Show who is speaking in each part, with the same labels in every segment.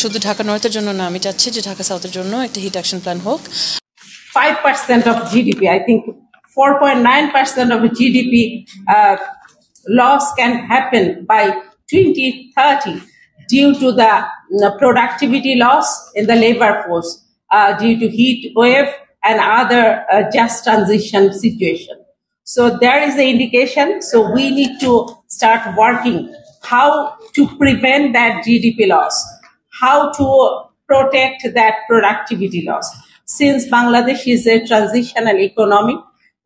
Speaker 1: শুধু ঢাকা নর্থের জন্য না, আমি চাচ্ছি যে ঢাকা সাউথের জন্য একটা হিট অ্যাকশন প্ল্যান হোক।
Speaker 2: 5% of GDP, I think 4.9% of GDP loss can happen by 2030 due to the productivity loss in the labor force due to heat wave and other just transition situation. So there is the indication. So we need to start working how to prevent that GDP loss, how to protect that productivity loss. Since Bangladesh is a transitional economy,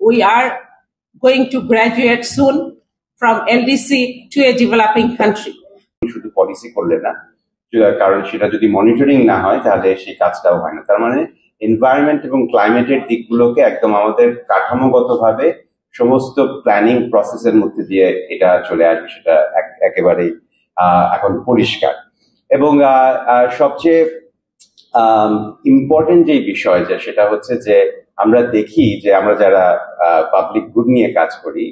Speaker 2: we are going to graduate soon from LDC to a developing country.
Speaker 3: শুধু policy করলে না, কারণ সেটা যদি monitoring না হয় তাহলে সেই কাজটাও হয় না। তার মানে এনভায়রনমেন্ট এবং ক্লাইমেটের দিকগুলোকে একদম আমাদের কাঠামোগতভাবে সমস্ত প্ল্যানিং প্রসেসের মধ্যে দিয়ে এটা চলে আসবে, সেটা একেবারেই এখন পরিষ্কার। এবং সবচেয়ে ইম্পর্টেন্ট যে বিষয় সেটা হচ্ছে যে আমরা দেখি যে আমরা যারা পাবলিক গুড নিয়ে কাজ করি,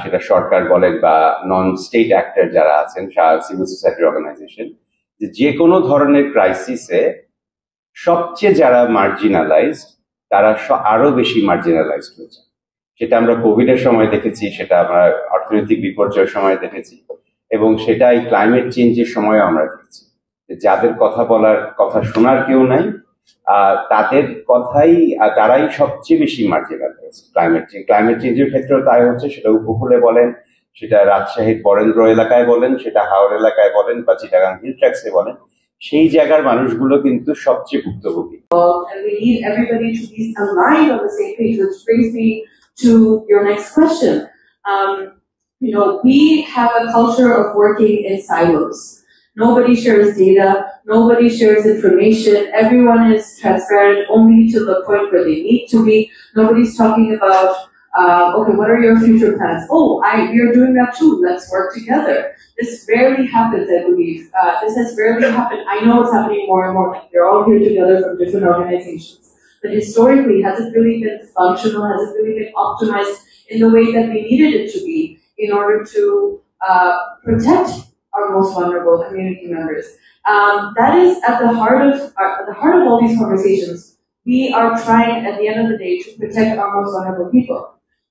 Speaker 3: সেটা সরকার বলেন বা নন স্টেট অ্যাক্টর যারা আছেন, সিভিল সোসাইটির অর্গানাইজেশন, যে কোনো ধরনের ক্রাইসিসে সবচেয়ে যারা মার্জিনালাইজড তারা আরো বেশি মার্জিনালাইজড হয়েছে। সেটা আমরা কোভিড এর সময় দেখেছি, সেটা আমরা অর্থনৈতিক বিপর্যয়ের সময় দেখেছি, এবং সেটা এই ক্লাইমেট চেঞ্জের সময় আমরা দেখেছি। যাদের কথা বলার, কথা শোনার কেউ নাই, তাদের কথাই, তারাই সবচেয়ে বেশি মার্জিনালাইজ। ক্লাইমেট চেঞ্জের ক্ষেত্রেও তাই হচ্ছে, সেটা উপকূলে বলেন, সেটা রাজশাহীর বরেন্দ্র এলাকায় বলেন, সেটা হাওড় এলাকায় বলেন, বা চিটাগাং হিল ট্র্যাক্সে বলেন, সেই জায়গার মানুষগুলো কিন্তু সবচেয়ে ভুক্তভোগী।
Speaker 4: And we need everybody to be aligned on the same page, which brings me to your next question. We have a culture of working in silos. Nobody shares data, nobody shares information, everyone is transparent only to the point where they need to be. Nobody's talking about, okay, what are your future plans? Oh, you're doing that too, let's work together. This rarely happens, I believe. This has rarely happened. I know it's happening more and more, like they're all here together from different organizations. But historically, has it really been functional? Has it really been optimized in the way that we needed it to be in order to protect our most vulnerable community members? That is at the heart of all these conversations. We are trying, at the end of the day, to protect our most vulnerable people.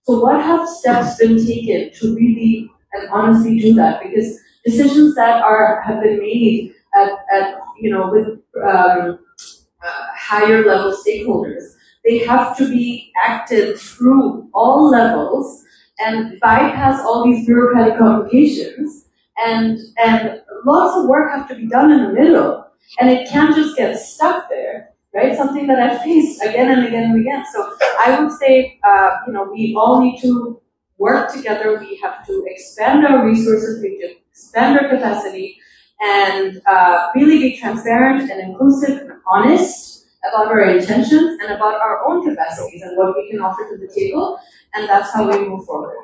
Speaker 4: So what have steps been taken to really and honestly do that? Because decisions that have been made with higher level stakeholders, they have to be acted through all levels and bypass all these bureaucratic complications. And lots of work have to be done in the middle, and it can't just get stuck there, right? Something that I've faced again and again and again. So I would say, we all need to work together. We have to expand our resources, we have to expand our capacity, and really be transparent and inclusive and honest about our intentions and about our own capacities and what we can offer to the table. And that's how we move forward.